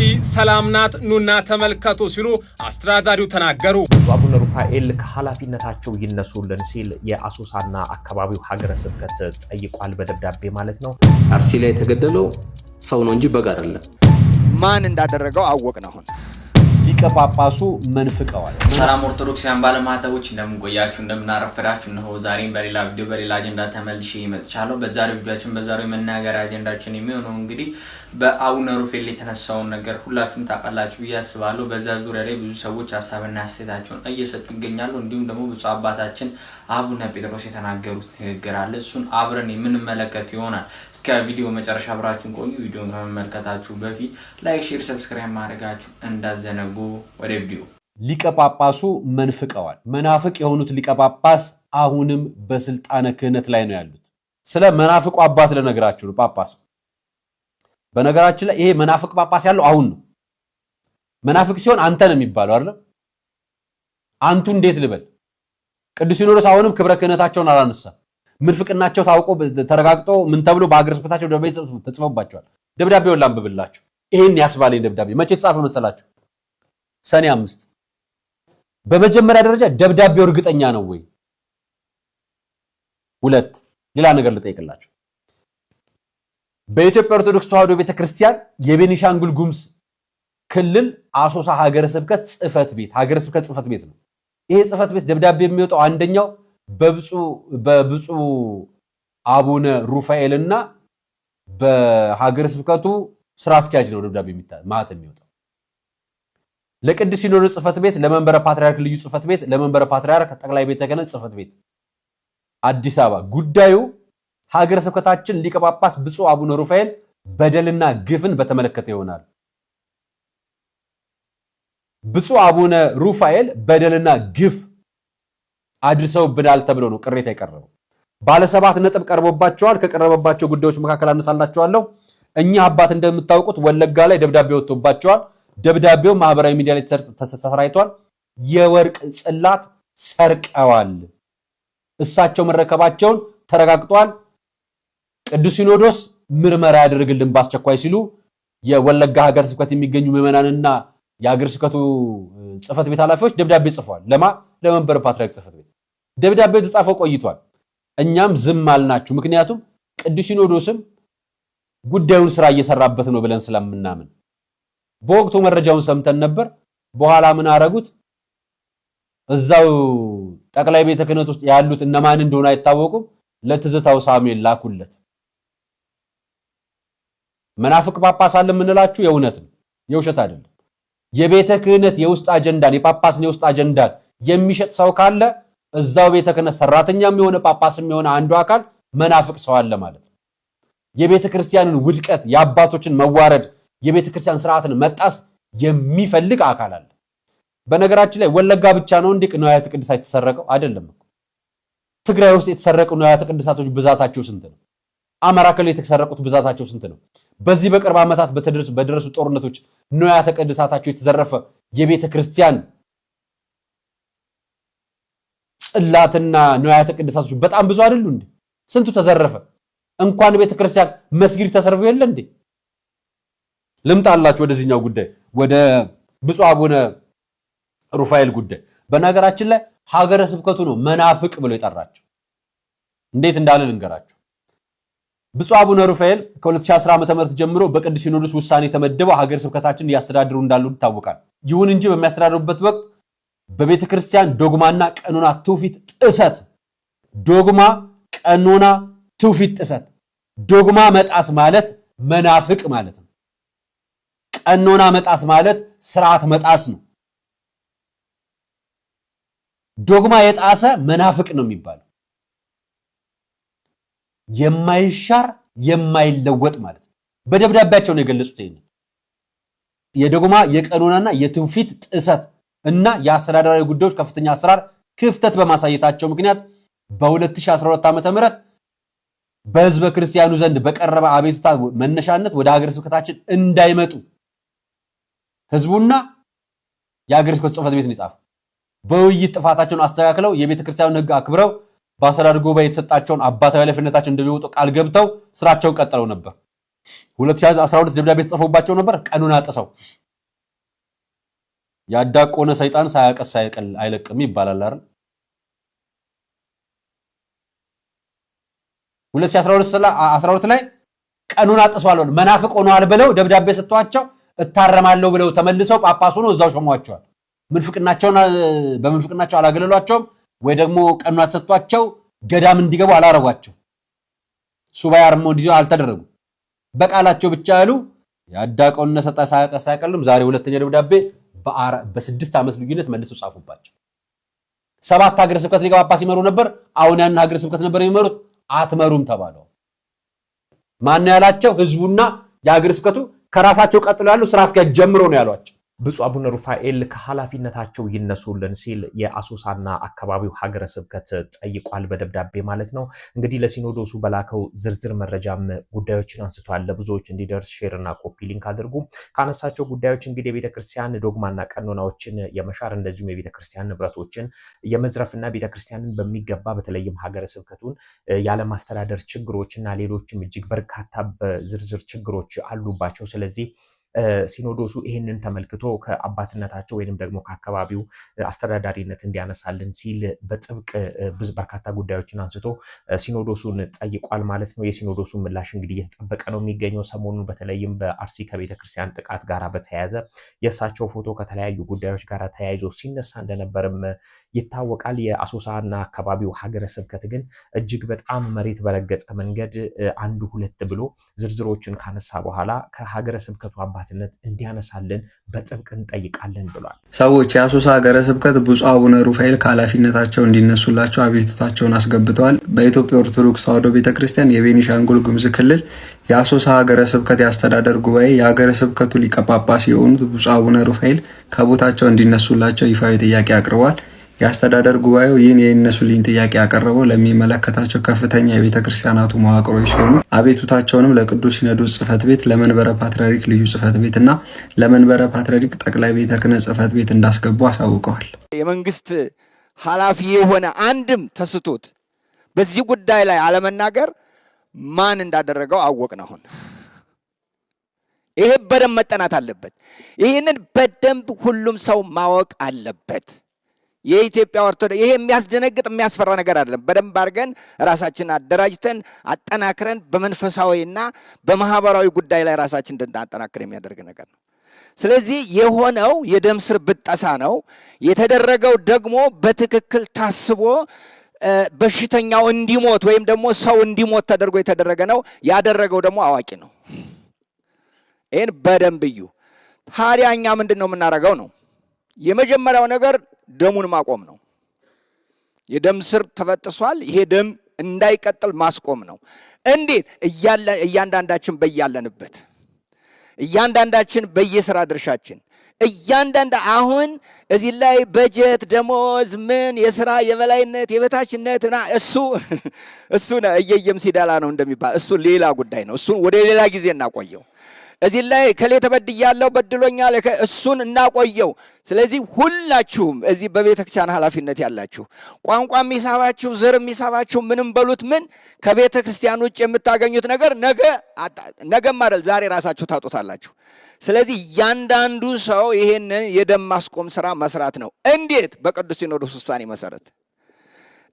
አርሲ ሰላምናት ኑና ተመልከቱ ሲሉ አስተዳዳሪው ተናገሩ። አቡነ ሩፋኤል ከኃላፊነታቸው ይነሱልን ሲል የአሶሳና አካባቢው ሀገረ ስብከት ጠይቋል በደብዳቤ ማለት ነው። አርሲ ላይ የተገደለው ሰው ነው እንጂ በግ አይደለም። ማን እንዳደረገው አወቅን። አሁን ሊቀ ጳጳሱ መንፍቀዋል። ሰላም ኦርቶዶክሳውያን ባለማህተቦች እንደምንቆያችሁ እንደምናረፈዳችሁ ነው። ዛሬም በሌላ ቪዲዮ በሌላ አጀንዳ ተመልሼ መጥቻለሁ። በዛሬው ቪዲዮአችን በዛሬው መናገሪያ አጀንዳችን የሚሆነው እንግዲህ በአቡነ ሩፋኤል የተነሳውን ነገር ሁላችሁም ታውቃላችሁ ብዬ አስባለሁ። በዛ ዙሪያ ላይ ብዙ ሰዎች ሀሳብና አስተያየታቸውን እየሰጡ ይገኛሉ። እንዲሁም ደግሞ ብፁዕ አባታችን አቡነ ጴጥሮስ የተናገሩት ንግግር አለ። እሱን አብረን የምንመለከት ይሆናል። እስከ ቪዲዮ መጨረሻ አብራችሁን ቆዩ። ቪዲዮን ከመመልከታችሁ በፊት ላይክ፣ ሼር፣ ሰብስክራይብ ማድረጋችሁ እንዳዘነጉ። ወደ ቪዲዮ። ሊቀ ጳጳሱ መንፍቀዋል። መናፍቅ የሆኑት ሊቀ ጳጳስ አሁንም በስልጣነ ክህነት ላይ ነው ያሉት። ስለ መናፍቁ አባት ለነገራችሁ ነው ጳጳስ። በነገራችን ላይ ይሄ መናፍቅ ጳጳስ ያለው አሁን ነው። መናፍቅ ሲሆን አንተ ነው የሚባለው አይደል? አንቱ እንዴት ልበል? ቅዱስ ሲኖዶስ አሁንም ክብረ ክህነታቸውን አላነሳም። ምንፍቅናቸው ታውቆ ተረጋግጦ ምን ተብሎ በአገረ ስብከታቸው ደብዳቤ ተጽፎባቸዋል። ደብዳቤውን ላንብብላችሁ። ይሄን ያስባለኝ ደብዳቤ መቼ ተጻፈ መሰላችሁ? ሰኔ 5። በመጀመሪያ ደረጃ ደብዳቤው እርግጠኛ ነው ወይ? 2 ሌላ ነገር ልጠይቅላችሁ። በኢትዮጵያ ኦርቶዶክስ ተዋሕዶ ቤተክርስቲያን የቤኒሻንጉል ጉሙዝ ክልል አሶሳ ሀገረ ስብከት ጽሕፈት ቤት ነው። ይሄ ጽሕፈት ቤት ደብዳቤ የሚወጣው አንደኛው በብፁዕ አቡነ ሩፋኤልና በሀገረ ስብከቱ ስራ አስኪያጅ ነው ደብዳቤ የሚወጣው። ለቅዱስ ሲኖዶስ ጽሕፈት ቤት፣ ለመንበረ ፓትርያርክ ልዩ ጽሕፈት ቤት፣ ለመንበረ ፓትርያርክ ጠቅላይ ቤተ ክህነት ጽሕፈት ቤት አዲስ አበባ። ጉዳዩ ሀገረ ስብከታችን ሊቀ ጳጳስ ብፁዕ አቡነ ሩፋኤል በደልና ግፍን በተመለከተ ይሆናል። ብፁዕ አቡነ ሩፋኤል በደልና ግፍ አድርሰውብናል ተብሎ ነው ቅሬታ የቀረበው። ባለ 7 ነጥብ ቀርቦባቸዋል። ከቀረበባቸው ጉዳዮች መካከል አነሳላችኋለሁ። እኛ አባት እንደምታውቁት ወለጋ ላይ ደብዳቤ ወጥቶባቸዋል። ደብዳቤው ማህበራዊ ሚዲያ ላይ ተሰራይቷል። የወርቅ ጽላት ሰርቀዋል፣ እሳቸው መረከባቸውን ተረጋግጧል። ቅዱስ ሲኖዶስ ምርመራ ያደርግልን በአስቸኳይ ሲሉ የወለጋ ሀገረ ስብከት የሚገኙ ምዕመናንና የሀገረ ስብከቱ ጽሕፈት ቤት ኃላፊዎች ደብዳቤ ጽፈዋል። ለመንበረ ፓትርያርክ ጽሕፈት ቤት ደብዳቤው ተጻፈው ቆይቷል። እኛም ዝም አልናችሁ። ምክንያቱም ቅዱስ ሲኖዶስም ጉዳዩን ስራ እየሰራበት ነው ብለን ስለምናምን በወቅቱ መረጃውን ሰምተን ነበር። በኋላ ምን አረጉት? እዛው ጠቅላይ ቤተ ክህነት ውስጥ ያሉት እነማን እንደሆነ አይታወቁም። ለትዝታው ሳሙኤል ላኩለት። መናፍቅ ጳጳስ አለ የምንላችሁ የእውነት ነው፣ የውሸት አይደለም። የቤተ ክህነት የውስጥ አጀንዳን የጳጳስን የውስጥ አጀንዳን የሚሸጥ ሰው ካለ እዛው ቤተ ክህነት ሰራተኛም የሆነ ጳጳስም የሆነ አንዱ አካል መናፍቅ ሰው አለ ማለት ነው። የቤተ ክርስቲያንን ውድቀት፣ የአባቶችን መዋረድ፣ የቤተ ክርስቲያን ስርዓትን መጣስ የሚፈልግ አካል አለ። በነገራችን ላይ ወለጋ ብቻ ነው እንዴ ንዋያተ ቅድሳት የተሰረቀው? አይደለም እኮ። ትግራይ ውስጥ የተሰረቁ ንዋያተ ቅድሳቶች ብዛታቸው ስንት ነው? አማራ ክልል የተሰረቁት ብዛታቸው ስንት ነው? በዚህ በቅርብ ዓመታት በደረሱ ጦርነቶች ንዋያተ ቅድሳታቸው የተዘረፈ የቤተ ክርስቲያን ጽላትና ንዋያተ ቅድሳቶች በጣም ብዙ አይደሉ እንዴ? ስንቱ ተዘረፈ? እንኳን ቤተ ክርስቲያን መስጊድ ተሰርፎ የለ እንዴ? ልምጣላችሁ ወደዚህኛው ጉዳይ፣ ወደ ብፁዕ አቡነ ሩፋኤል ጉዳይ። በነገራችን ላይ ሀገረ ስብከቱ ነው መናፍቅ ብሎ የጠራቸው። እንዴት እንዳለ ልንገራችሁ። ብፁዕ አቡነ ሩፋኤል ከ2010 ዓ.ም ጀምሮ በቅዱስ ሲኖዶስ ውሳኔ ተመድበው ሀገረ ስብከታችን እያስተዳድሩ እንዳሉ ይታወቃል። ይሁን እንጂ በሚያስተዳድሩበት ወቅት በቤተ ክርስቲያን ዶግማና ቀኖና ትውፊት ጥሰት፣ ዶግማ ቀኖና ትውፊት ጥሰት፣ ዶግማ መጣስ ማለት መናፍቅ ማለት ነው። ቀኖና መጣስ ማለት ስርዓት መጣስ ነው። ዶግማ የጣሰ መናፍቅ ነው የሚባለው። የማይሻር የማይለወጥ ማለት ነው። በደብዳቤያቸው ነው የገለጹት። ይሄን የዶግማ የቀኖናና የትውፊት ጥሰት እና የአስተዳደራዊ ጉዳዮች ከፍተኛ አሰራር ክፍተት በማሳየታቸው ምክንያት በ2012 ዓ.ም በሕዝበ ክርስቲያኑ ዘንድ በቀረበ አቤቱታ መነሻነት ወደ ሀገረ ስብከታችን እንዳይመጡ ሕዝቡና የሀገረ ስብከቱ ጽሕፈት ቤት ነው የጻፈው። በውይይት ጥፋታቸውን አስተካክለው የቤተ ክርስቲያኑን ሕግ አክብረው በአስተዳደር ጉባኤ የተሰጣቸውን አባታዊ ኃላፊነታቸውን እንደሚወጡ ቃል ገብተው ስራቸውን ቀጥለው ነበር። 2012 ደብዳቤ ተጽፎባቸው ነበር። ቀኑን አጥሰው ያዳቆነ ሰይጣን ሳያቀስ አይለቅም ይባላል አይደል? 2012 ላይ ቀኑን አጥሰዋል መናፍቅ ሆነዋል ብለው ደብዳቤ ሰጥቷቸው እታረማለሁ ብለው ተመልሰው ጳጳሱ ነው እዛው ሾሟቸዋል። በምንፍቅናቸው አላገለሏቸውም ወይ ደግሞ ቀኑን አጥሰጧቸው ገዳም እንዲገቡ አላረጓቸው። ሱባኤ አርሞ እንዲሁ አልተደረጉ። በቃላቸው ብቻ ያሉ ያዳቆነ ሰጣ ሳያቀስ አይቀልም። ዛሬ ሁለተኛ ደብዳቤ በ6 ዓመት ልዩነት መልሰው ጻፉባቸው። 7 ሀገረ ስብከት ሊቀ ጳጳስ ይመሩ ነበር። አሁን ያን ሀገረ ስብከት ነበር የሚመሩት። አትመሩም ተባለው። ማን ያላቸው? ህዝቡና የሀገረ ስብከቱ ከራሳቸው ቀጥሎ ያሉ ስራ አስኪያጅ ጀምሮ ነው ያሏቸው። ብፁዕ አቡነ ሩፋኤል ከኃላፊነታቸው ይነሱልን ሲል የአሶሳና አካባቢው ሀገረ ስብከት ጠይቋል፣ በደብዳቤ ማለት ነው። እንግዲህ ለሲኖዶሱ በላከው ዝርዝር መረጃም ጉዳዮችን አንስቷል። ለብዙዎች እንዲደርስ ሼርና ኮፒ ሊንክ አድርጉ። ካነሳቸው ጉዳዮች እንግዲህ የቤተክርስቲያን ዶግማና ቀኖናዎችን የመሻር እንደዚሁም የቤተክርስቲያን ንብረቶችን የመዝረፍና ቤተክርስቲያንን በሚገባ በተለይም ሀገረ ስብከቱን ያለማስተዳደር ችግሮችና ሌሎችም እጅግ በርካታ በዝርዝር ችግሮች አሉባቸው። ስለዚህ ሲኖዶሱ ይሄንን ተመልክቶ ከአባትነታቸው ወይንም ደግሞ ከአካባቢው አስተዳዳሪነት እንዲያነሳልን ሲል በጥብቅ ብዙ በርካታ ጉዳዮችን አንስቶ ሲኖዶሱን ጠይቋል ማለት ነው። የሲኖዶሱ ምላሽ እንግዲህ እየተጠበቀ ነው የሚገኘው። ሰሞኑን በተለይም በአርሲ ከቤተክርስቲያን ጥቃት ጋር በተያያዘ የእሳቸው ፎቶ ከተለያዩ ጉዳዮች ጋር ተያይዞ ሲነሳ እንደነበርም ይታወቃል። የአሶሳና አካባቢው ሀገረ ስብከት ግን እጅግ በጣም መሬት በረገጠ መንገድ አንዱ ሁለት ብሎ ዝርዝሮችን ካነሳ በኋላ ከሀገረ ስብከቱ አባትነት እንዲያነሳልን በጥብቅ እንጠይቃለን ብሏል። ሰዎች የአሶሳ ሀገረ ስብከት ብፁዕ አቡነ ሩፋኤል ከኃላፊነታቸው እንዲነሱላቸው አቤቱታቸውን አስገብተዋል። በኢትዮጵያ ኦርቶዶክስ ተዋሕዶ ቤተክርስቲያን የቤኒሻንጉል ጉሙዝ ክልል የአሶሳ ሀገረ ስብከት የአስተዳደር ጉባኤ የሀገረ ስብከቱ ሊቀ ጳጳስ የሆኑት ብፁዕ አቡነ ሩፋኤል ከቦታቸው እንዲነሱላቸው ይፋዊ ጥያቄ አቅርበዋል። የአስተዳደር ጉባኤው ይህን የእነሱልኝ ጥያቄ ያቀረበው ለሚመለከታቸው ከፍተኛ የቤተ ክርስቲያናቱ መዋቅሮች ሲሆኑ አቤቱታቸውንም ለቅዱስ ሲኖዶስ ጽሕፈት ቤት፣ ለመንበረ ፓትርያርክ ልዩ ጽሕፈት ቤት እና ለመንበረ ፓትርያርክ ጠቅላይ ቤተ ክህነት ጽሕፈት ቤት እንዳስገቡ አሳውቀዋል። የመንግስት ኃላፊ የሆነ አንድም ተስቶት በዚህ ጉዳይ ላይ አለመናገር ማን እንዳደረገው አወቅን። አሁን ይሄ በደንብ መጠናት አለበት። ይህንን በደንብ ሁሉም ሰው ማወቅ አለበት። የኢትዮጵያ ኦርቶዶክስ ይሄ የሚያስደነግጥ የሚያስፈራ ነገር አይደለም። በደንብ አድርገን ራሳችንን አደራጅተን አጠናክረን በመንፈሳዊና በማህበራዊ ጉዳይ ላይ ራሳችንን እንድናጠናክር የሚያደርግ ነገር ነው። ስለዚህ የሆነው የደም ስር ብጠሳ ነው። የተደረገው ደግሞ በትክክል ታስቦ በሽተኛው እንዲሞት ወይም ደግሞ ሰው እንዲሞት ተደርጎ የተደረገ ነው። ያደረገው ደግሞ አዋቂ ነው። ይሄን በደንብ እዩ። ታዲያ እኛ ምንድን ነው የምናደርገው ነው? የመጀመሪያው ነገር ደሙን ማቆም ነው። የደም ስር ተበጥሷል። ይሄ ደም እንዳይቀጥል ማስቆም ነው። እንዴት? እያንዳንዳችን በያለንበት፣ እያንዳንዳችን በየስራ ድርሻችን፣ አሁን እዚህ ላይ በጀት፣ ደሞዝ፣ ምን የስራ የበላይነት የበታችነት እና እሱ እየየም ሲዳላ ነው እንደሚባል እሱ ሌላ ጉዳይ ነው። እሱን ወደ ሌላ ጊዜ እናቆየው። እዚህ ላይ ከሌ ተበድያለሁ በድሎኛል እሱን እናቆየው። ስለዚህ ሁላችሁም እዚህ በቤተ ክርስቲያን ኃላፊነት ያላችሁ ቋንቋ የሚሳባችሁ ዘር የሚሳባችሁ ምንም በሉት ምን ከቤተ ክርስቲያን ውጭ የምታገኙት ነገር ነገም አይደል ዛሬ ራሳችሁ ታጡታላችሁ። ስለዚህ እያንዳንዱ ሰው ይሄንን የደም ማስቆም ስራ መስራት ነው። እንዴት? በቅዱስ ሲኖዶስ ውሳኔ መሰረት።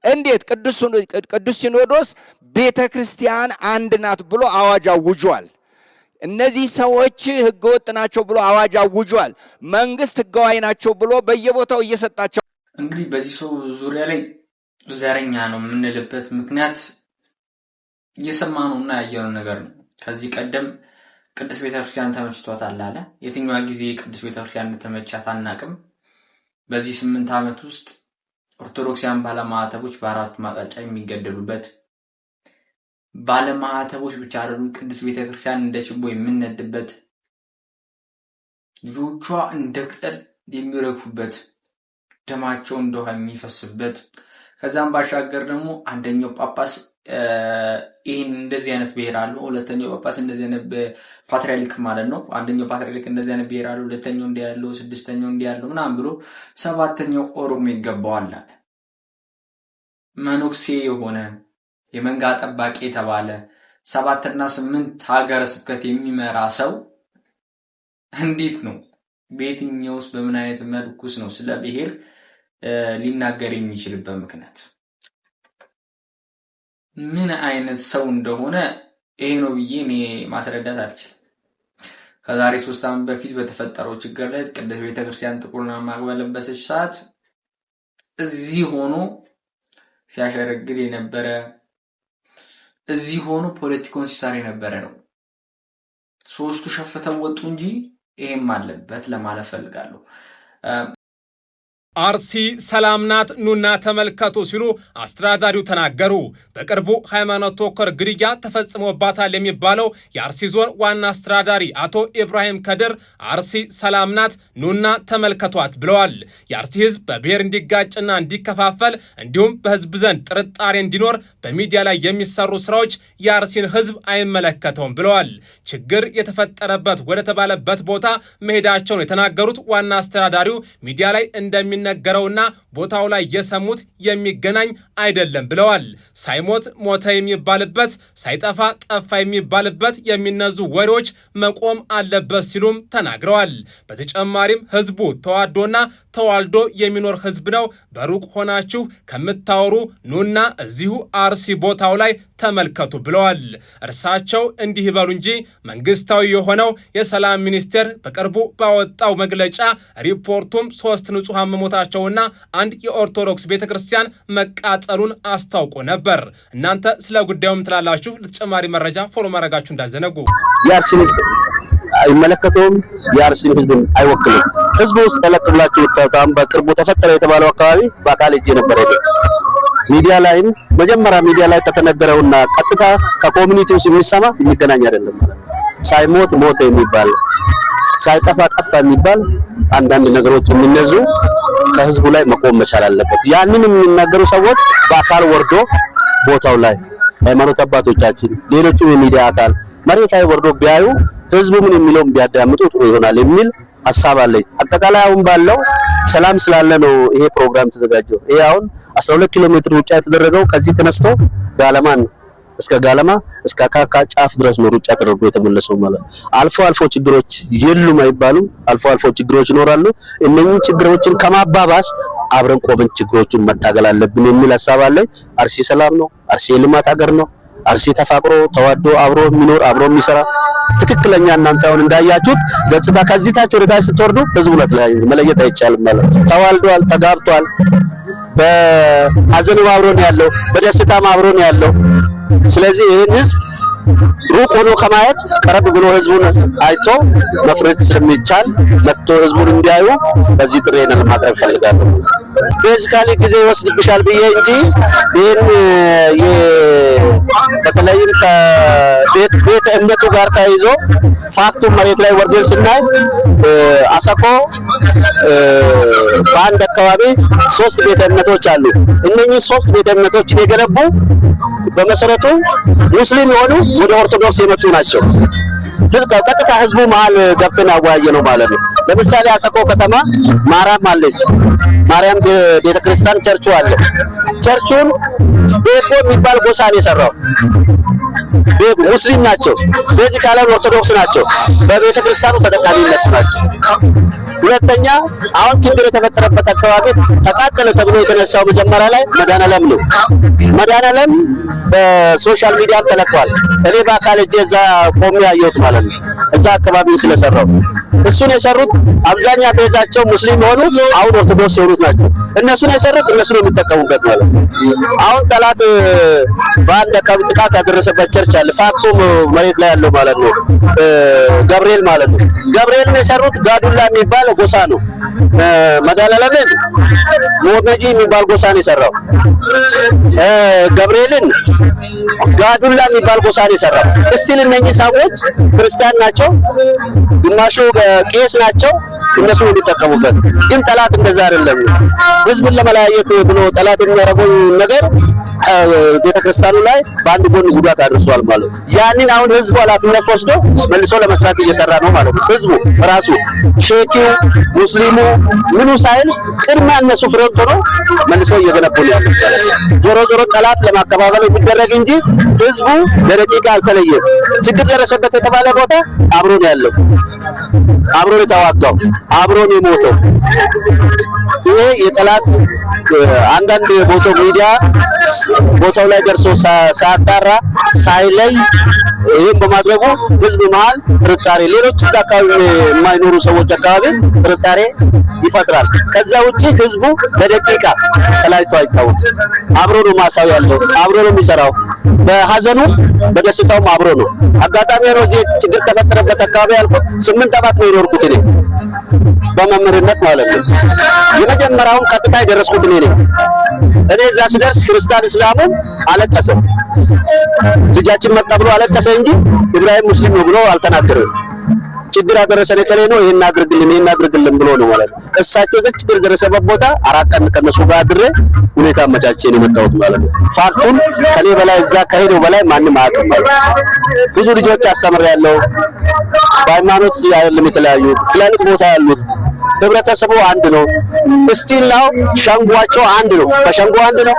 እንዴት? ቅዱስ ሲኖዶስ ቤተ ክርስቲያን አንድ ናት ብሎ አዋጅ አውጇል። እነዚህ ሰዎች ህገወጥ ናቸው ብሎ አዋጅ አውጇል። መንግስት ህጋዊ ናቸው ብሎ በየቦታው እየሰጣቸው። እንግዲህ በዚህ ሰው ዙሪያ ላይ ዘረኛ ነው የምንልበት ምክንያት እየሰማነውና ያየነው ነገር ነው። ከዚህ ቀደም ቅድስት ቤተክርስቲያን ተመችቷታል አለ። የትኛዋ ጊዜ ቅድስት ቤተክርስቲያን እንደተመቻት አናቅም። በዚህ 8 ዓመት ውስጥ ኦርቶዶክሳውያን ባለማዕተቦች በአራቱ ማቅጣጫ የሚገደሉበት፣ ባለማዕተቦች ብቻ አይደሉም ቅድስት ቤተክርስቲያን እንደ ችቦ የምንነድበት፣ ልጆቿ እንደ ቅጠል የሚረግፉበት፣ ደማቸው እንደ ውሃ የሚፈስበት፣ ከዛም ባሻገር ደግሞ አንደኛው ጳጳስ ይሄን እንደዚህ አይነት ብሔር አለው፣ ሁለተኛው ጳጳስ እንደዚህ አይነት ፓትርያርክ ማለት ነው፣ አንደኛው ፓትርያርክ እንደዚህ አይነት ብሔር አለው፣ ሁለተኛው እንዲህ ያለው፣ ስድስተኛው እንዲህ ያለው ምናምን ብሎ ሰባተኛው ኦሮሞ ይገባዋል አለ። መኖክሴ የሆነ የመንጋ ጠባቂ የተባለ 7 እና 8 ሀገረ ስብከት የሚመራ ሰው እንዴት ነው በየትኛውስ በምን አይነት መልኩስ ነው ስለ ብሔር ሊናገር የሚችልበት ምክንያት ምን አይነት ሰው እንደሆነ ይሄ ነው ብዬ እኔ ማስረዳት አልችልም። ከዛሬ 3 ዓመት በፊት በተፈጠረው ችግር ላይ ቅድስት ቤተክርስቲያን ጥቁርና ማቅ በለበሰች ሰዓት እዚህ ሆኖ ሲያሸረግድ የነበረ እዚህ ሆኖ ፖለቲካውን ሲሰራ የነበረ ነው። ሶስቱ ሸፍተው ወጡ እንጂ ይሄም አለበት ለማለት ፈልጋለሁ። አርሲ ሰላም ናት ኑና ተመልከቱ ሲሉ አስተዳዳሪው ተናገሩ። በቅርቡ ሃይማኖት ተኮር ግድያ ተፈጽሞባታል የሚባለው የአርሲ ዞን ዋና አስተዳዳሪ አቶ ኢብራሂም ከድር አርሲ ሰላም ናት ኑና ተመልከቷት ብለዋል። የአርሲ ህዝብ በብሔር እንዲጋጭና እንዲከፋፈል እንዲሁም በህዝብ ዘንድ ጥርጣሬ እንዲኖር በሚዲያ ላይ የሚሰሩ ስራዎች የአርሲን ህዝብ አይመለከተውም ብለዋል። ችግር የተፈጠረበት ወደ ተባለበት ቦታ መሄዳቸውን የተናገሩት ዋና አስተዳዳሪው ሚዲያ ላይ ነገረውና ቦታው ላይ የሰሙት የሚገናኝ አይደለም ብለዋል። ሳይሞት ሞተ የሚባልበት ሳይጠፋ ጠፋ የሚባልበት የሚነዙ ወሬዎች መቆም አለበት ሲሉም ተናግረዋል። በተጨማሪም ህዝቡ ተዋዶና ተዋልዶ የሚኖር ህዝብ ነው። በሩቅ ሆናችሁ ከምታወሩ ኑና እዚሁ አርሲ ቦታው ላይ ተመልከቱ ብለዋል። እርሳቸው እንዲህ ይበሉ እንጂ መንግስታዊ የሆነው የሰላም ሚኒስቴር በቅርቡ ባወጣው መግለጫ ሪፖርቱም 3 ንጹሃን መሞታቸውና 1 የኦርቶዶክስ ቤተክርስቲያን መቃጠሉን አስታውቆ ነበር። እናንተ ስለ ጉዳዩ ምን ትላላችሁ? ለተጨማሪ መረጃ ፎሎ ማድረጋችሁ እንዳዘነጉ። የአርሲን ህዝብ አይመለከተውም፣ የአርሲን ህዝብ አይወክልም። ህዝቡ ውስጥ ተለቅብላችሁ በጣም በቅርቡ ተፈጠረ የተባለው አካባቢ በአካል እጄ ነበር አይደል? ሚዲያ ላይም መጀመሪያ ሚዲያ ላይ ከተነገረውና ቀጥታ ከኮሚኒቲው የሚሰማ የሚገናኝ አይደለም። ሳይሞት ሞተ የሚባል ሳይጠፋ ጠፋ የሚባል አንዳንድ ነገሮች የሚነዙ ከህዝቡ ላይ መቆም መቻል አለበት። ያንን የሚናገሩ ሰዎች በአካል ወርዶ ቦታው ላይ ሃይማኖት አባቶቻችን፣ ሌሎቹ የሚዲያ አካል መሬት ላይ ወርዶ ቢያዩ ህዝቡ ምን የሚለውን ቢያዳምጡ ጥሩ ይሆናል የሚል ሐሳብ አለኝ። አጠቃላይ አሁን ባለው ሰላም ስላለ ነው ይሄ ፕሮግራም ተዘጋጀው። ይሄ አሁን 12 ኪሎ ሜትር ሩጫ የተደረገው ከዚህ ተነስቶ ጋለማን እስከ ጋለማ እስከ ካካ ጫፍ ድረስ ነው ሩጫ ተደርጎ የተመለሰው ማለት። አልፎ አልፎ ችግሮች የሉም አይባሉም። አልፎ አልፎ ችግሮች ይኖራሉ። እነኚህ ችግሮችን ከማባባስ አብረን ቆመን ችግሮችን መታገል አለብን የሚል ሐሳብ አለኝ። አርሲ ሰላም ነው። አርሲ የልማት ሀገር ነው። አርሲ ተፋቅሮ ተዋዶ አብሮ የሚኖር አብሮ የሚሰራ ትክክለኛ እናንተ አሁን እንዳያችሁት ገጽታ ከዚህ ታች ወደ ታች ስትወርዱ ህዝቡ መለየት አይቻልም ማለት። ተዋልዷል፣ ተጋብቷል። በሐዘን አብሮ ነው ያለው፣ በደስታም አብሮ ነው ያለው። ስለዚህ ይሄን ህዝብ ሩቅ ሆኖ ከማየት ቀረብ ብሎ ህዝቡን አይቶ መፍረድ ስለሚቻል መጥቶ ህዝቡን እንዲያዩ በዚህ ጥሬን ለማቅረብ ፈልጋለሁ። ቤዚካሊ ጊዜ ይወስድብሻል ብዬ እንጂ ይሄን በተለይም ከቤተ እምነቱ ጋር ተያይዞ ፋክቱ መሬት ላይ ወርደን ስናይ አሰኮ በአንድ አካባቢ 3 ቤተ እምነቶች አሉ። እነኚህ 3 ቤተ እምነቶችን የገነቡ በመሰረቱ ሙስሊም የሆኑ ወደ ኦርቶዶክስ የመጡ ናቸው። ቀጥታ ህዝቡ መሃል ገብተን አወያየ ነው ማለት ነው። ለምሳሌ አሰኮ ከተማ ማርያም አለች። ማርያም ቤተክርስቲያን ቸርቹ አለ። ቸርቹን ቤጎ የሚባል ጎሳ ነው የሰራው። ቤጎ ሙስሊም ናቸው። በዚህ ካለም ኦርቶዶክስ ናቸው። በቤተክርስቲያኑ ተጠቃሚ ናቸው። ሁለተኛ አሁን ችግር የተፈጠረበት አካባቢ ተቃጠለ ተብሎ የተነሳው መጀመሪያ ላይ መድኃኔዓለም ነው። መድኃኔዓለም በሶሻል ሚዲያ ተለቋል። እኔ በአካል እጄ እዛ ቆሜ ያየሁት ማለት ነው። እዛ አካባቢ ስለሰራው እሱን የሰሩት አብዛኛ ቤዛቸው ሙስሊም ሆኑ አሁን ኦርቶዶክስ የሆኑት ናቸው። እነሱን የሰሩት እነሱ ነው የሚጠቀሙበት ማለት ነው። አሁን ጠላት በአንድ አካባቢ ጥቃት ያደረሰበት ቸርች አለ። ፋክቱም መሬት ላይ ያለው ማለት ነው። ገብርኤል ማለት ነው። ገብርኤልን የሰሩት ጋዱላ የሚባል ጎሳ ነው። መድኃኔዓለምን ሞመጂ የሚባል ጎሳ ነው የሰራው። ገብርኤልን ጋዱላ የሚባል ጎሳ ነው የሰራው። እስቲ እነኚህ ሰዎች ክርስቲያን ናቸው፣ ግማሹ ቄስ ናቸው። እነሱ እንዲጠቀሙበት ግን ጠላት እንደዛ አይደለም። ህዝብን ለመለያየት ብሎ ጠላት የሚያደርገው ነገር ቤተክርስቲያኑ ላይ በአንድ ጎን ጉዳት አድርሷል ማለት ነው። ያንን አሁን ህዝቡ ኃላፊነት ወስዶ መልሶ ለመስራት እየሰራ ነው ማለት ነው። ህዝቡ ራሱ ሼኪው ሙስሊሙ ምኑ ሳይል ቅድሚያ እነሱ ፍሬንቶ ነው መልሶ እየገነቡ ያለው። ዞሮ ዞሮ ጠላት ለማከፋፈል የሚደረግ እንጂ ህዝቡ ለደቂቃ አልተለየም። ችግር ደረሰበት የተባለ ቦታ አብሮ ነው ያለው፣ አብሮ ነው የተዋጋው፣ አብሮ ነው የሞተው። ይሄ የጠላት አንዳንድ ሚዲያ ቦታው ላይ ደርሶ ሳያጣራ ሳይለይ ይሄን በማድረጉ ህዝብ መሃል ጥርጣሬ፣ ሌሎች እዛ አካባቢ የማይኖሩ ሰዎች አካባቢ ጥርጣሬ ይፈጥራል። ከዛ ውጪ ህዝቡ ለደቂቃ ተለያይቶ አይታወቅም። አብሮ ነው ማሳው ያለው፣ አብሮ ነው የሚሰራው። በሐዘኑ በደስታውም አብሮ ነው። አጋጣሚ ነው እዚህ ችግር ተፈጠረበት አካባቢ ያልኩት 8 ዓመት ነው የኖርኩት እኔ በመምህርነት ማለት ነው። የመጀመሪያውን ቀጥታ የደረስኩት እኔ ነኝ። እኔ እዛ ስደርስ ክርስቲያን እስላሙ አለቀሰ። ልጃችን መጣ ብሎ አለቀሰ እንጂ ኢብራሂም ሙስሊም ነው ብሎ አልተናገረም። ችግር ያደረሰን ከሌ ነው ይሄን አድርግልን ብሎ ነው ማለት ነው። እሳቸው ዘ ችግር ደረሰበት ቦታ 4 ቀን ከነሱ ጋር አድሬ ሁኔታ አመቻችቼ ነው የመጣሁት ማለት ነው። ፋክቱን ከኔ በላይ እዛ ከሄደው በላይ ማንም አያውቅም ማለት ነው። ብዙ ልጆች አስተምሬያለሁ። በሃይማኖት አይደለም የተለያዩ ትላልቅ ቦታ ያሉት ህብረተሰቡ አንድ ነው። እስቲላው ሸንጓቸው አንድ ነው። በሸንጎ አንድ ነው።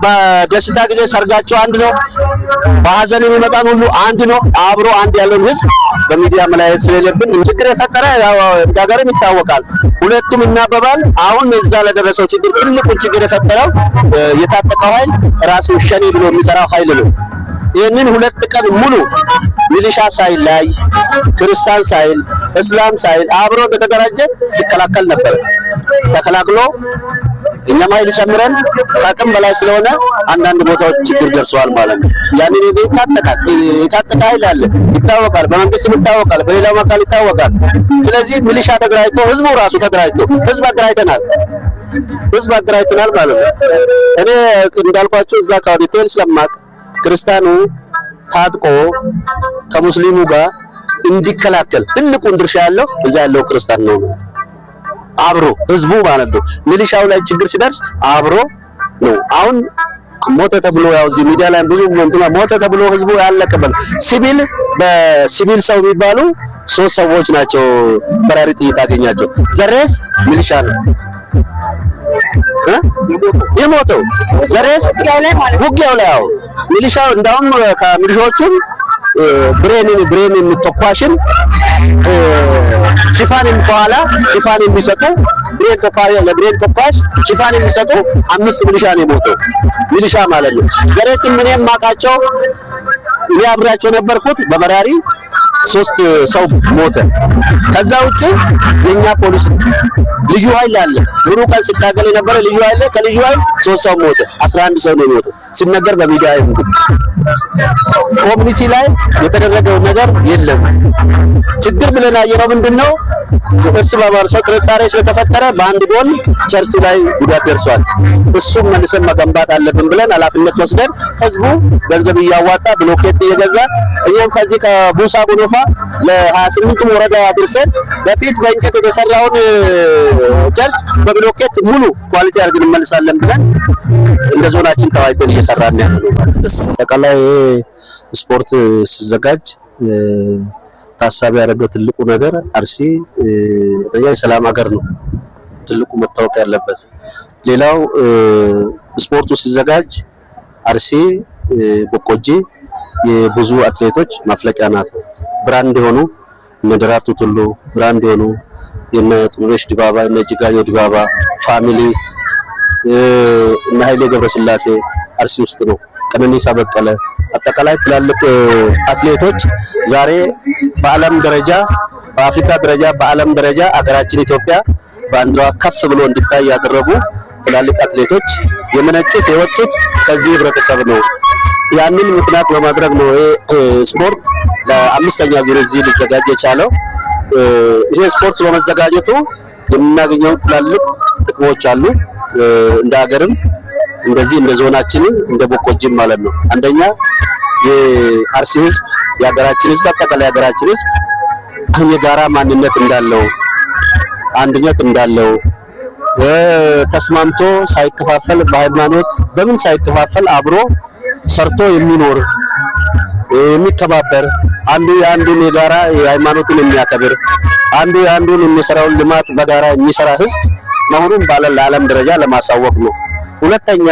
በደስታ ጊዜ ሰርጋቸው አንድ ነው። በሐዘን የሚመጣን ሁሉ አንድ ነው። አብሮ አንድ ያለውን ህዝብ በሚዲያ መለያየት ስለሌለብን ችግር የፈጠረ ያው ሀገርም ይታወቃል። ሁለቱም ይናበባል። አሁን እዛ ለደረሰው ችግር ትልቁን ችግር የፈጠረው የታጠቀው ኃይል ራሱ ሸኔ ብሎ የሚጠራው ኃይል ነው። ይህንን 2 ቀን ሙሉ ሚሊሻ ሳይለይ ክርስቲያን ሳይል እስላም ሳይል አብሮ በተደራጀ ሲከላከል ነበር። ተከላክሎ እኛም ኃይል ጨምረን ከአቅም በላይ ስለሆነ አንዳንድ ቦታዎች ችግር ደርሰዋል ማለት ነው። ያንን የታጠቀ ኃይል አለ ይታወቃል፣ በመንግስት ይታወቃል፣ በሌላው አካል ይታወቃል። ስለዚህ ሚሊሻ ተደራጅቶ ህዝቡ ራሱ ተደራጅቶ ህዝብ አደራጅተናል ማለት ነው። እኔ እንዳልኳችሁ እዛ አካባቢ ቴል ስለማቅ ክርስቲያኑ ታጥቆ ከሙስሊሙ ጋር እንዲከላከል ትልቁን ድርሻ ያለው እዛ ያለው ክርስቲያን ነው። አብሮ ህዝቡ ማለት ነው። ሚሊሻው ላይ ችግር ሲደርስ አብሮ ነው። አሁን ሞተ ተብሎ ያው እዚህ ሚዲያ ላይ ብዙ ሞተ ተብሎ ህዝቡ ያለቀበል በሲቪል ሰው የሚባሉ 3 ሰዎች ናቸው በራሪ ጥይት ያገኛቸው። ዘሬስ ሚሊሻ ነው የሞተው። ዘሬስ ውጊያው ላይ ያው ሚሊሻው እንዳውም ከሚሊሻዎቹም ብሬን ተኳሽን ሽፋን ከኋላ ሽፋን የሚሰጡ ብሬን ተኳሽ ሽፋን የሚሰጡ 5 ሚሊሻ ነው የሞተው። ሚሊሻ ማለት ነው። ዘሬስ ምንም ማቃቸው እኔ አብራቸው ነበርኩት በመራሪ 3 ሰው ሞተ። ከዛ ውጪ የኛ ፖሊስ ልዩ ኃይል አለ ሙሉ ቀን ሲታገል የነበረ ልዩ ኃይል ከልዩ ኃይል 3 ሰው ሞተ። 11 ሰው ነው የሞተው ሲነገር በሚዲያ እንግዲህ ኮሚኒቲ ላይ የተደረገው ነገር የለም። ችግር ብለን ያየነው ምንድነው? እርስ በርስ ጥርጣሬ ስለተፈጠረ በአንድ ጎን ቸርቹ ላይ ጉዳት ደርሷል። እሱም መልሰን መገንባት አለብን ብለን ኃላፊነት ወስደን ህዝቡ ገንዘብ እያዋጣ ብሎኬት እየገዛ እኛም ከዚህ ከቡሳ ጎኖፋ ለ28 ወረዳ አድርሰን በፊት በእንጨት የተሰራውን ቸርች በብሎኬት ሙሉ ኳሊቲ አድርገን እንመልሳለን ብለን እንደ ዞናችን ተዋይተን እየሰራን ያለው አጠቃላይ ስፖርት ሲዘጋጅ ታሳቢ ያደረገው ትልቁ ነገር አርሲ የሰላም ሀገር ነው ትልቁ መታወቅ ያለበት። ሌላው ስፖርቱ ሲዘጋጅ አርሲ በቆጂ የብዙ አትሌቶች ማፍለቂያ ናት። ብራንድ የሆኑ እነ ደራርቱ ቱሉ ብራንድ የሆኑ የነ ጥሩነሽ ዲባባ እነ ጅጋዮ ዲባባ ፋሚሊ እነ ኃይሌ ገብረስላሴ አርሲ ውስጥ ነው። ቀነኒሳ በቀለ አጠቃላይ ትላልቅ አትሌቶች ዛሬ በዓለም ደረጃ በአፍሪካ ደረጃ በዓለም ደረጃ አገራችን ኢትዮጵያ ባንዲራዋ ከፍ ብሎ እንዲታይ ያደረጉ ትላልቅ አትሌቶች የመነጩት የወጡት ከዚህ ህብረተሰብ ነው። ያንን ምክንያት በማድረግ ነው ስፖርት ለ5ኛ ዙር እዚህ ሊዘጋጅ የቻለው። ይሄ ስፖርት በመዘጋጀቱ የምናገኘው ትላልቅ ጥቅሞች አሉ። እንደ ሀገርም እንደዚህ እንደ ዞናችንም እንደ ቦቆጂም ማለት ነው። አንደኛ የአርሲ ህዝብ የሀገራችን ህዝብ አጠቃላይ የሀገራችን ህዝብ የጋራ ማንነት እንዳለው አንድነት እንዳለው ተስማምቶ ሳይከፋፈል በሃይማኖት በምን ሳይከፋፈል አብሮ ሰርቶ የሚኖር የሚከባበር አንዱ የአንዱን የጋራ የሃይማኖትን የሚያከብር አንዱ የአንዱን የሚሰራውን ልማት በጋራ የሚሰራ ህዝብ መሆኑን ለዓለም ደረጃ ለማሳወቅ ነው። ሁለተኛ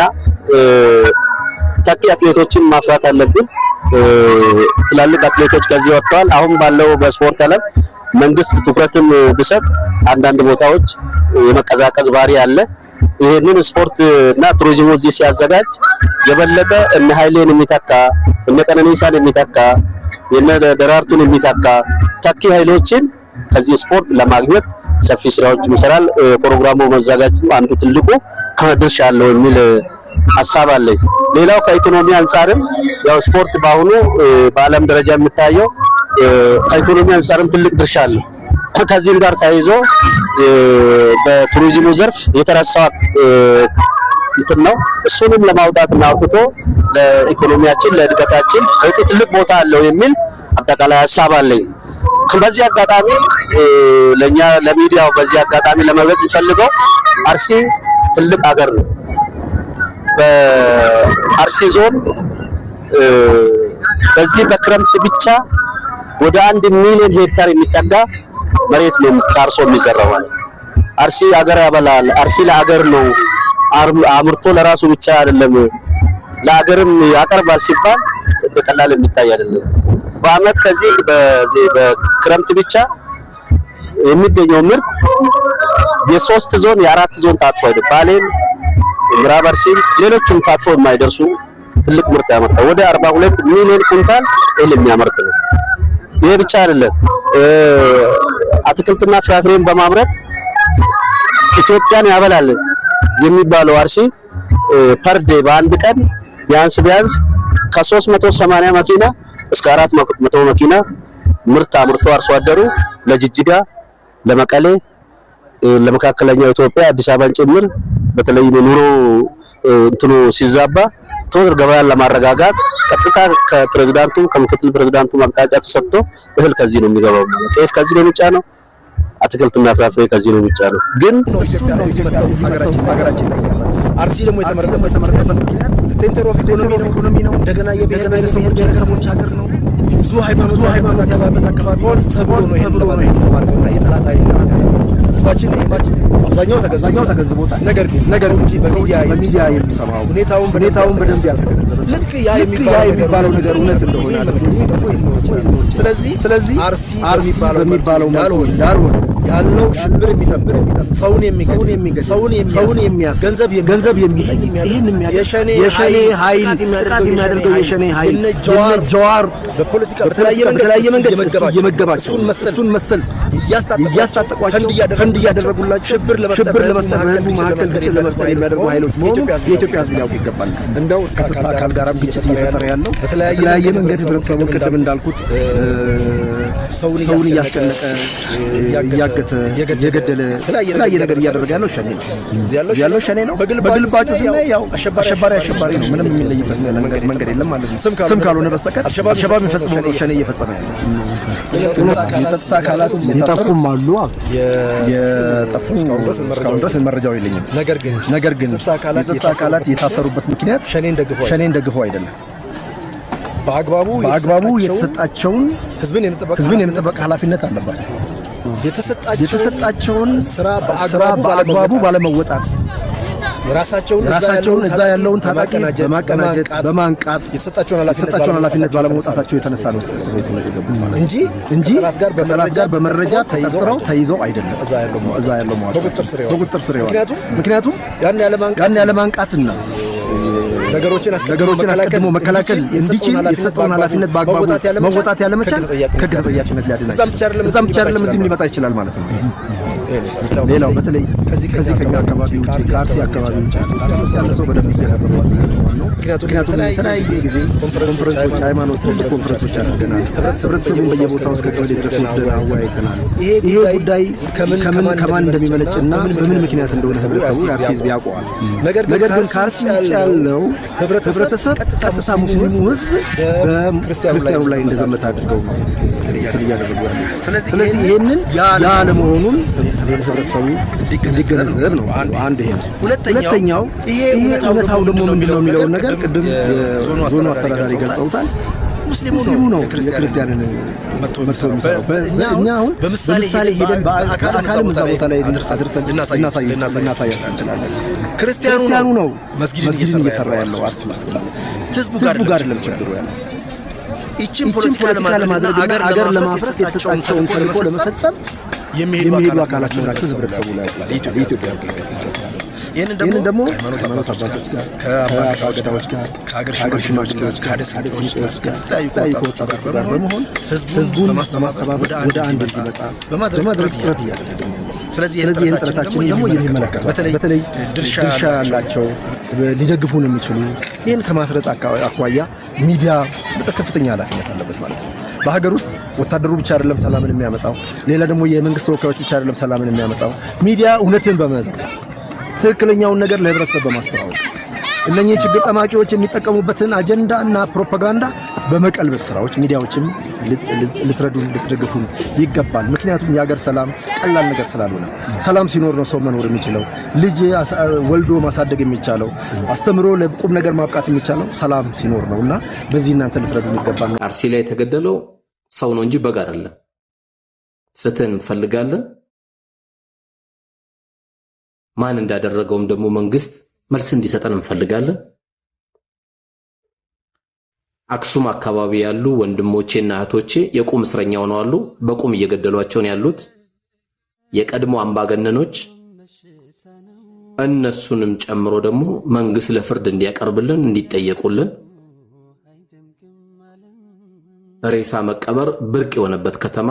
ተኪ አትሌቶችን ማፍራት አለብን። ትላልቅ አትሌቶች ከዚህ ወጥተዋል። አሁን ባለው በስፖርት ዓለም መንግስት ትኩረትን ቢሰጥ አንዳንድ ቦታዎች የመቀዛቀዝ ባህሪ አለ። ይሄንን ስፖርት እና ቱሪዝሙ እዚህ ሲያዘጋጅ የበለጠ እነ ኃይሌን የሚተካ እነ ቀነኒሳን የሚተካ የነ ደራርቱን የሚተካ ተኪ ኃይሎችን ከዚህ ስፖርት ለማግኘት ሰፊ ስራዎች ይሰራል። ፕሮግራሙ መዘጋጀቱ አንዱ ትልቁ ድርሻ አለው የሚል ሐሳብ አለኝ። ሌላው ከኢኮኖሚ አንፃርም ያው ስፖርት በአሁኑ በዓለም ደረጃ የሚታየው ከኢኮኖሚ አንፃርም ትልቅ ድርሻ አለው። ከዚህም ጋር ተያይዞ በቱሪዝሙ ዘርፍ የተረሳው እንትን ነው። እሱንም ለማውጣትና አውጥቶ ለኢኮኖሚያችን ለእድገታችን ትልቅ ቦታ አለው የሚል አጠቃላይ ሐሳብ አለኝ። በዚህ አጋጣሚ ለኛ ለሚዲያው በዚህ አጋጣሚ ለመግለጽ ፈልገው አርሲ ትልቅ ሀገር ነው። በአርሲ ዞን በዚህ በክረምት ብቻ ወደ 1 ሚሊዮን ሄክታር የሚጠጋ መሬት ነው ታርሶ የሚዘራው። አርሲ ሀገር ያበላል። አርሲ ለሀገር ነው አምርቶ ለራሱ ብቻ አይደለም ለሀገርም ያቀርባል ሲባል በቀላል የሚታይ አይደለም። በአመት ከዚህ በክረምት ብቻ የሚገኘው ምርት የ3 ዞን የ4 ዞን ታጥፎ አይደል ባሌን ምዕራብ አርሲን ሌሎችም ታጥፎ የማይደርሱ ትልቅ ምርት ያመርታል። ወደ 42 ሚሊዮን ኩንታል እህል የሚያመርት ነው። ይሄ ብቻ አይደለም። አትክልትና ፍራፍሬን በማምረት ኢትዮጵያን ያበላል የሚባለው አርሲ ፐርዴ በአንድ ቀን ቢያንስ ከ380 መኪና እስከ 400 መኪና ምርት አምርቶ አርሶ አደሩ ለጅጅጋ፣ ለመቀሌ፣ ለመካከለኛው ኢትዮጵያ አዲስ አበባን ጭምር በተለይ ኑሮ እንትኑ ሲዛባ ቶር ገበያን ለማረጋጋት ቀጥታ ከፕሬዝዳንቱ ከምክትል ፕሬዝዳንቱ አቅጣጫ ተሰጥቶ እህል ከዚህ ነው የሚገባው። ጤፍ ከዚህ ነው የሚጫነው። አትክልትና ፍራፍሬ ከዚህ ነው የሚጫነው። ግን ኢትዮጵያ ላይ ሲመጣው ሀገራችን አርሲ ደግሞ የተመረጠበት ምክንያት ሴንተር ኦፍ ኢኮኖሚ ነው። እንደገና የብሔር ብሔረሰቦች ሀገር ነው። ብዙ ሃይማኖት አካባቢ ሆን ተብሎ ነው ይሄን ለማድረግና የጠላት ኃይል ህዝባችን አብዛኛው ተገዝቦታል። ነገር ግን ውጪ በሚዲያ የሚሰማው ሁኔታውን በደንብ ያሰማል። ልክ ያ የሚባለው ነገር እውነት እንደሆነ ስለዚህ አርሲ በሚባለው ያልሆነ ያለው ሽብር የሚጠብቀው ሰውን የሚገድል ሰውን የሚያስ ገንዘብ የሚጠይቅ የሸኔ ኃይል ጥቃት የሚያደርገው የሸኔ ኃይል ጀዋር በፖለቲካ በተለያየ መንገድ እየመገባቸው እሱን መሰል እያስታጠቋቸው ፈንድ እያደረጉላቸው ሽብር ለመፍጠር በህዝቡ መካከል ግጭት ለመፍጠር የሚያደርጉ ኃይሎች መሆኑ የኢትዮጵያ ህዝብ ሊያውቅ ይገባል። እንደው ከጸጥታ አካል ጋራም ግጭት እየፈጠረ ያለው በተለያየ መንገድ ህብረተሰቡን ቅድም እንዳልኩት ሰውን እያስጨነቀ እያገተ እየገደለ የተለያየ ነገር እያደረገ ያለው ሸኔ ነው። በግልባጩ ስናይ ያው አሸባሪ ነው። ምንም የሚለይበት መንገድ የለም ማለት ነው። ስም ካልሆነ በስተቀር አሸባብ የሚፈጽመው ነው ሸኔ እየፈጸመ ያለው። የጸጥታ አካላት የጠፉም አሉ። የጠፉ እስካሁን ድረስ መረጃው የለኝም። ነገር ግን የጸጥታ አካላት የታሰሩበት ምክንያት ሸኔን ደግፈው አይደለም። በአግባቡ የተሰጣቸውን ህዝብን የመጠበቅ ኃላፊነት አለባቸው። የተሰጣቸውን ስራ በአግባቡ ባለመወጣት የራሳቸውን እዛ ያለውን ታጣቂ በማቀናጀት በማንቃት የተሰጣቸውን ኃላፊነት ባለመውጣታቸው የተነሳ ነው እንጂ ከጠላት ጋር በመረጃ ተይዘው አይደለም። እዛ ያለው በቁጥጥር ስር ይዋል። ምክንያቱም ያን ያለማንቃትና ነገሮችን አስቀድሞ መከላከል እንዲችል የተሰጠውን ኃላፊነት በአግባቡ መወጣት ያለመቻል ከሕግ ተጠያቂነት ሊያድን እዛም ብቻ አይደለም እዚህም ሊመጣ ይችላል ማለት ነው። ሌላው በተለይ ከዚህ ከኛ አካባቢ ከአርሲ አካባቢ ያለ ሰው በደንብ ያሰባል ነው። ምክንያቱም የተለያየ ጊዜ ኮንፈረንሶች፣ ሃይማኖት ኮንፈረንሶች አድርገናል። ህብረተሰቡን በየቦታው እስከ ቀበሌ ድረስ ወስደን አወያይተናል። ይሄ ጉዳይ ከማን እንደሚመነጭና በምን ምክንያት እንደሆነ ህብረተሰቡ የአርሲ ህዝብ ያውቀዋል። ነገር ግን ከአርሲ ውጭ ያለው ህብረተሰብ ቀጥታ ሙስሊሙ ህዝብ በክርስቲያኑ ላይ እንደዘመተ አድርገው እያደረጉ ያሉ። ስለዚህ ይሄንን ያለመሆኑን ህብረተሰቡ እንዲገነዘብ ነው አንድ ይሄ ነው። ሁለተኛው ይሄ እውነታው ደግሞ ምንድነው የሚለውን ነገር ቅድም ዞኑ አስተዳዳሪ ገልጸውታል። ሙስሊሙ ነው የክርስቲያንን መጥቶ የሚሰራው። እኛ አሁን በምሳሌ ሄደን በአካልም እዛ ቦታ ላይ አድርሰን ልናሳያቸው እንችላለን። ክርስቲያኑ ነው መስጊድን እየሰራ ያለው አርሲ ውስጥ ህዝቡ ጋር አይደለም ችግሩ ያለው። ይህችን ፖለቲካ ለማድረግና አገር ለማፍረስ የተሰጣቸውን ተልዕኮ ለመፈጸም የሚሄዱ አካላት ናቸው ህብረተሰቡ ላይ ኢትዮጵያ። ይህንን ደግሞ ሃይማኖት አባቶች ጋር ከአባገዳዎች ጋር ከሀገር ሽማግሌዎች ጋር ከደሴቶች ጋር ከተለያዩ ከወጣቶች ጋር በመሆን ህዝቡን በማስተባበር ወደ አንድ እንዲመጣ በማድረግ ጥረት እያደረገ ነው። ስለዚህ ይህን ጥረታችን ደግሞ የሚመለከቱ በተለይ ድርሻ ያላቸው ሊደግፉን የሚችሉ ይህን ከማስረጽ አኳያ ሚዲያ በጣም ከፍተኛ ኃላፊነት አለበት ማለት ነው። በሀገር ውስጥ ወታደሩ ብቻ አይደለም ሰላምን የሚያመጣው፣ ሌላ ደግሞ የመንግስት ተወካዮች ብቻ አይደለም ሰላምን የሚያመጣው። ሚዲያ እውነትን በመዘገብ ትክክለኛውን ነገር ለህብረተሰብ በማስተዋወቅ እነኚህ ችግር ጠማቂዎች የሚጠቀሙበትን አጀንዳ እና ፕሮፓጋንዳ በመቀልበስ ስራዎች ሚዲያዎችም ልትደግፉን ይገባል። ምክንያቱም የሀገር ሰላም ቀላል ነገር ስላልሆነ፣ ሰላም ሲኖር ነው ሰው መኖር የሚችለው፣ ልጅ ወልዶ ማሳደግ የሚቻለው፣ አስተምሮ ለቁም ነገር ማብቃት የሚቻለው ሰላም ሲኖር ነውና በዚህ እናንተ ልትረዱን ይገባል። አርሲ ላይ የተገደለው ሰው ነው እንጂ በግ አይደለም። ፍትህ እንፈልጋለን። ማን እንዳደረገውም ደግሞ መንግስት መልስ እንዲሰጠን እንፈልጋለን። አክሱም አካባቢ ያሉ ወንድሞቼና እህቶቼ የቁም እስረኛ ሆነው አሉ። በቁም እየገደሏቸው ነው ያሉት የቀድሞ አምባገነኖች። እነሱንም ጨምሮ ደግሞ መንግስት ለፍርድ እንዲያቀርብልን እንዲጠየቁልን። ሬሳ መቀበር ብርቅ የሆነበት ከተማ፣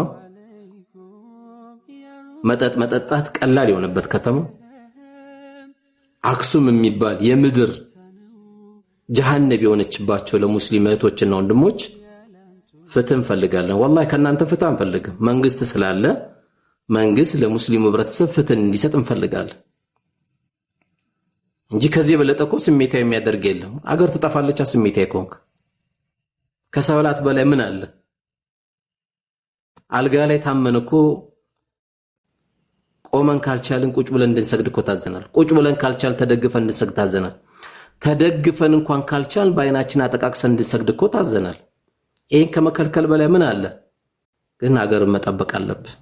መጠጥ መጠጣት ቀላል የሆነበት ከተማ፣ አክሱም የሚባል የምድር ጀሃነም የሆነችባቸው ለሙስሊም እህቶችና ወንድሞች ፍትህ እንፈልጋለን። ወላሂ ከናንተ ፍትህ አንፈልግም። መንግስት ስላለ መንግስት ለሙስሊሙ ህብረተሰብ ፍትህ እንዲሰጥ እንፈልጋለን እንጂ ከዚህ የበለጠ እኮ ስሜታዊ የሚያደርግ የለም። አገር ትጠፋለች ስሜታዊ ከሆንክ። ከሰላት በላይ ምን አለ? አልጋ ላይ ታመን እኮ ቆመን ካልቻልን ቁጭ ብለን እንድንሰግድ እኮ ታዘናል። ቁጭ ብለን ካልቻል ተደግፈን እንድንሰግድ ታዘናል። ተደግፈን እንኳን ካልቻል በአይናችን አጠቃቅሰን እንድንሰግድ እኮ ታዘናል። ይሄን ከመከልከል በላይ ምን አለ? ግን አገርን መጠበቅ አለብህ።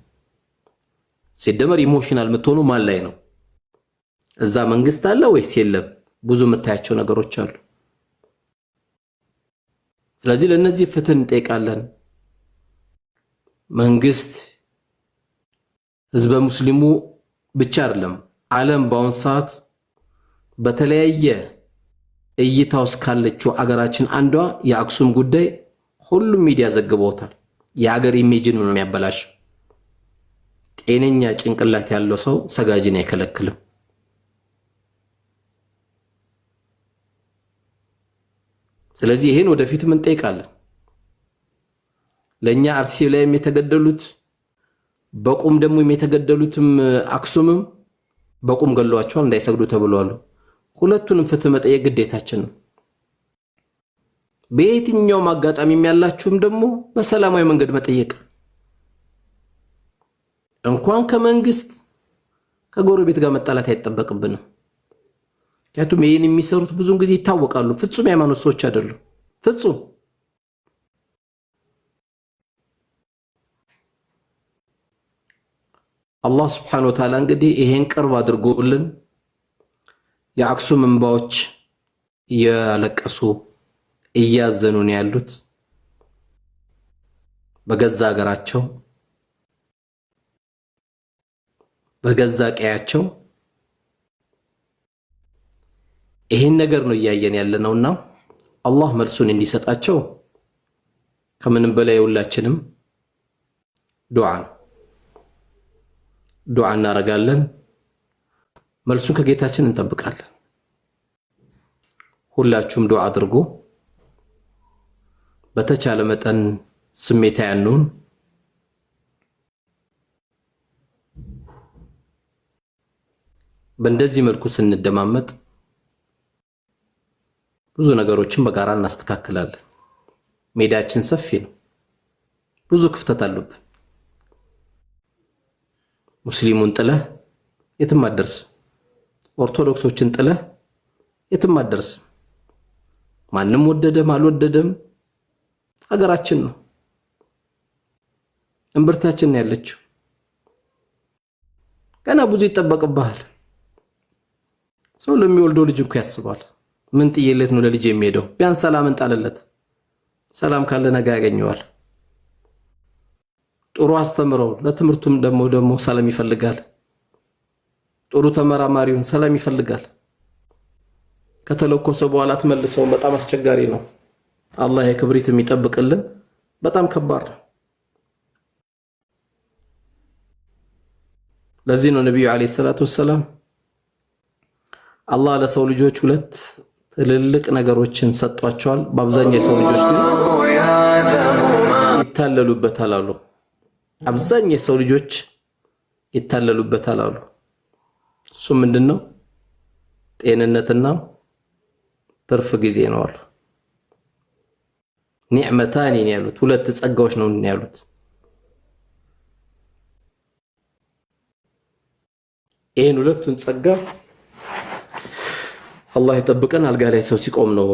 ሲደመር ኢሞሽናል የምትሆኑ ማን ላይ ነው? እዛ መንግስት አለ ወይስ የለም? ብዙ የምታያቸው ነገሮች አሉ። ስለዚህ ለነዚህ ፍትህ እንጠይቃለን። መንግስት ህዝበ ሙስሊሙ ብቻ አይደለም ዓለም በአሁን ሰዓት በተለያየ እይታ ውስጥ ካለችው አገራችን አንዷ የአክሱም ጉዳይ ሁሉም ሚዲያ ዘግበውታል። የአገር ኢሜጅን ነው የሚያበላሸው። ጤነኛ ጭንቅላት ያለው ሰው ሰጋጅን አይከለክልም። ስለዚህ ይሄን ወደፊትም እንጠይቃለን። ለኛ አርሲ ላይም የተገደሉት በቁም ደግሞ የተገደሉትም አክሱምም በቁም ገሏቸዋል እንዳይሰግዱ ተብሏል። ሁለቱንም ፍትህ መጠየቅ ግዴታችን ነው። በየትኛውም አጋጣሚ ያላችሁም ደግሞ በሰላማዊ መንገድ መጠየቅ እንኳን ከመንግስት ከጎረቤት ጋር መጣላት አይጠበቅብንም። ምክንያቱም ይሄን የሚሰሩት ብዙውን ጊዜ ይታወቃሉ። ፍጹም የሃይማኖት ሰዎች አይደሉም። ፍጹም አላህ Subhanahu Wa Ta'ala እንግዲህ ይሄን ቅርብ አድርጎልን የአክሱም እንባዎች እያለቀሱ እያዘኑ ነው ያሉት በገዛ ሀገራቸው በገዛ ቀያቸው። ይሄን ነገር ነው እያየን ያለነውና አላህ መልሱን እንዲሰጣቸው ከምንም በላይ ሁላችንም ዱዓ እናረጋለን። መልሱን ከጌታችን እንጠብቃለን። ሁላችሁም ዱዓ አድርጉ። በተቻለ መጠን ስሜታዊ አንሁን። በእንደዚህ መልኩ ስንደማመጥ ብዙ ነገሮችን በጋራ እናስተካክላለን። ሜዳችን ሰፊ ነው። ብዙ ክፍተት አለብን። ሙስሊሙን ጥለህ የትም አትደርስም። ኦርቶዶክሶችን ጥለህ የትም አትደርስም። ማንም ወደደም አልወደደም ሀገራችን ነው፣ እምብርታችን ነው ያለችው። ገና ብዙ ይጠበቅብሃል። ሰው ለሚወልደው ልጅ እኮ ያስባል። ምን ጥዬለት ነው ለልጅ የሚሄደው? ቢያንስ ሰላምን ጣለለት። ሰላም ካለ ነገ ያገኘዋል። ጥሩ አስተምረው። ለትምህርቱም ደግሞ ሰላም ይፈልጋል። ጥሩ ተመራማሪውን ሰላም ይፈልጋል። ከተለኮሰ በኋላ ተመልሰው በጣም አስቸጋሪ ነው። አላህ የክብሪት የሚጠብቅልን በጣም ከባድ ነው። ለዚህ ነው ነብዩ አለይሂ ሰላቱ ወሰለም አላህ ለሰው ልጆች ሁለት ትልልቅ ነገሮችን ሰጧቸዋል። በአብዛኛው የሰው ልጆች ግን ይታለሉበታል አሉ። አብዛኛው የሰው ልጆች ይታለሉበታል አሉ። እሱ ምንድነው? ጤንነትና ትርፍ ጊዜ ነው አሉ። ኒዕመታኒ ነው ያሉት። ሁለት ጸጋዎች ነው ያሉት። ይሄን ሁለቱን ጸጋ አላህ ይጠብቀን። አልጋ ላይ ሰው ሲቆም ነው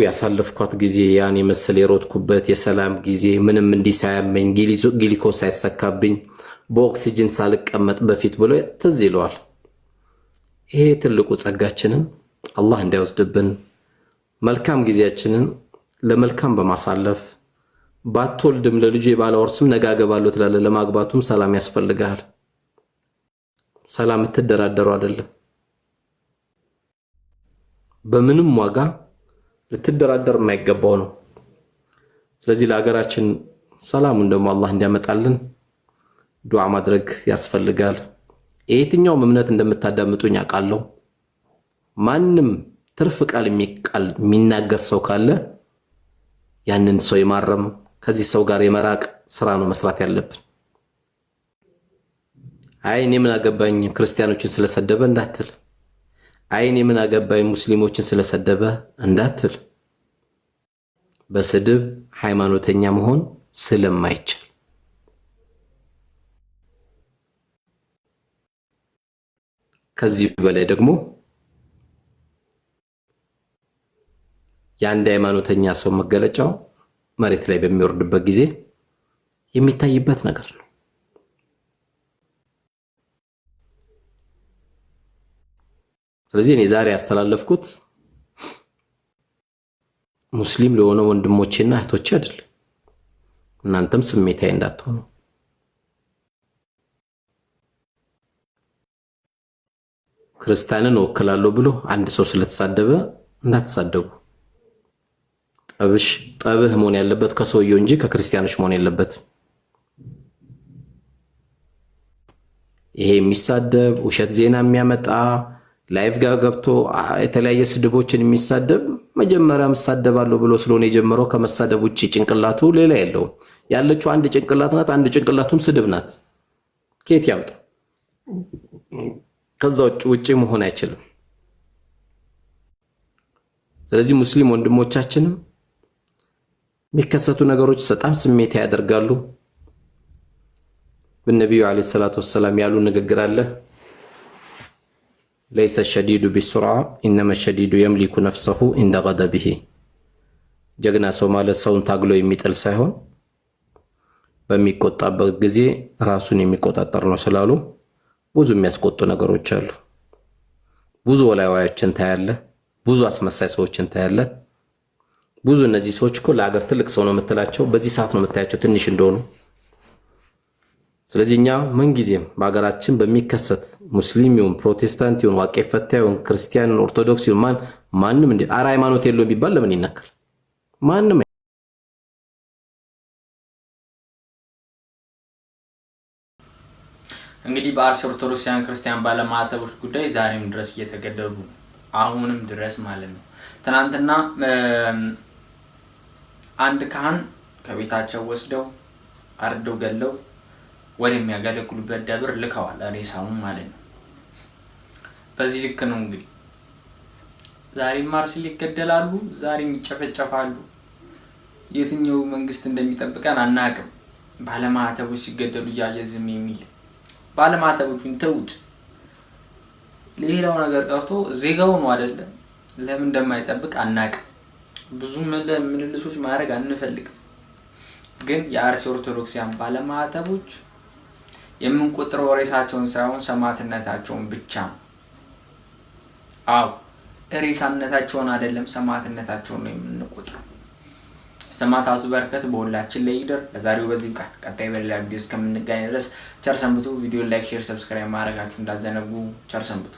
ያሳለፍኳት ጊዜ ያን የመሰለ የሮጥኩበት የሰላም ጊዜ ምንም እንዲሳያመኝ ግሊኮስ ሳይሰካብኝ በኦክሲጅን ሳልቀመጥ በፊት ብሎ ትዝ ይለዋል። ይሄ ትልቁ ጸጋችንን አላህ እንዳይወስድብን መልካም ጊዜያችንን ለመልካም በማሳለፍ ባትወልድም ለልጅ ባላወርስም ነጋገባለሁ ትላለ። ለማግባቱም ሰላም ያስፈልጋል። ሰላም ትደራደሩ አይደለም። በምንም ዋጋ ልትደራደር የማይገባው ነው። ስለዚህ ለሀገራችን ሰላሙን ደግሞ አላህ እንዲያመጣልን ዱዓ ማድረግ ያስፈልጋል። የትኛውም እምነት እንደምታዳምጡኝ አውቃለሁ። ማንም ትርፍ ቃል የሚናገር ሰው ካለ ያንን ሰው የማረም ከዚህ ሰው ጋር የመራቅ ስራ ነው መስራት ያለብን። አይ እኔ ምን አገባኝ ክርስቲያኖችን ስለሰደበ እንዳትል፣ አይ እኔ ምን አገባኝ ሙስሊሞችን ስለሰደበ እንዳትል። በስድብ ሃይማኖተኛ መሆን ስለማይቻል ከዚህ በላይ ደግሞ የአንድ ሃይማኖተኛ ሰው መገለጫው መሬት ላይ በሚወርድበት ጊዜ የሚታይበት ነገር ነው። ስለዚህ እኔ ዛሬ ያስተላለፍኩት ሙስሊም ለሆነ ወንድሞቼና እህቶቼ አይደለም። እናንተም ስሜታዊ እንዳትሆኑ። ክርስቲያንን ወክላለሁ ብሎ አንድ ሰው ስለተሳደበ እንዳትሳደቡ። ጠብህ መሆን ያለበት ከሰውየው እንጂ ከክርስቲያኖች መሆን የለበት። ይሄ የሚሳደብ ውሸት ዜና የሚያመጣ ላይፍ ጋር ገብቶ የተለያየ ስድቦችን የሚሳደብ መጀመሪያ መሳደባለሁ ብሎ ስለሆነ የጀመረው ከመሳደብ ውጪ ጭንቅላቱ ሌላ የለውም። ያለችው አንድ ጭንቅላት ናት። አንድ ጭንቅላቱም ስድብ ናት። ከየት ያምጣ? ከዛ ውጪ መሆን አይችልም። ስለዚህ ሙስሊም ወንድሞቻችንም የሚከሰቱ ነገሮች በጣም ስሜት ያደርጋሉ። በነብዩ አለይሂ ሰላቱ ወሰለም ያሉ ንግግር አለ። ليس الشديد بالسرعة إنما الشديد يملك نفسه عند غضبه። ጀግና ሰው ማለት ሰውን ታግሎ የሚጥል ሳይሆን በሚቆጣበት ጊዜ ራሱን የሚቆጣጠር ነው ስላሉ ብዙ የሚያስቆጡ ነገሮች አሉ። ብዙ ወላዋዮችን ታያለ፣ ብዙ አስመሳይ ሰዎችን ታያለ። ብዙ እነዚህ ሰዎች እኮ ለሀገር ትልቅ ሰው ነው የምትላቸው በዚህ ሰዓት ነው የምታያቸው ትንሽ እንደሆኑ። ስለዚህ እኛ ምንጊዜም በሀገራችን በሚከሰት ሙስሊም ይሁን ፕሮቴስታንት ይሁን ዋቄ ፈታ ይሁን ክርስቲያን ኦርቶዶክስ ይሁን ማንም እንደ አራ ሃይማኖት የለውም ቢባል ለምን ይነካል? ማንም እንግዲህ በአርሲ ኦርቶዶክሳውያን ክርስቲያን ባለማዕተቦች ጉዳይ ዛሬም ድረስ እየተገደሉ አሁንም ድረስ ማለት ነው። ትናንትና አንድ ካህን ከቤታቸው ወስደው አርደው ገለው ወደሚያገለግሉበት ደብር ልከዋል ሬሳውን ማለት ነው። በዚህ ልክ ነው እንግዲህ ዛሬም ማርሲል ይገደላሉ፣ ዛሬም ይጨፈጨፋሉ። የትኛው መንግስት እንደሚጠብቀን አናቅም። ባለማዕተቦች ሲገደሉ እያየ ዝም የሚል ባለማዕተቦቹን ተውት። ሌላው ነገር ቀርቶ ዜጋው ነው አይደለም ለምን እንደማይጠብቅ አናቅም። ብዙ ምልልሶች ማድረግ አንፈልግም። ግን የአርሲ ኦርቶዶክሲያን ባለማዕተቦች የምንቆጥረው ሬሳቸውን ሳይሆን ሰማዕትነታቸውን ብቻ ነው። አዎ ሬሳነታቸውን አይደለም ሰማዕትነታቸውን ነው የምንቆጥረው። ሰማዕታቱ በረከት በሁላችን ላይ ይደር። ለዛሬው በዚህ ጋር ቀጣይ በሌላ ቪዲዮ እስከምንገናኝ ድረስ ቸር ሰንብቱ። ቪዲዮ ላይክ፣ ሼር፣ ሰብስክራይብ ማድረጋችሁ እንዳዘነጉ። ቸር ሰንብቱ።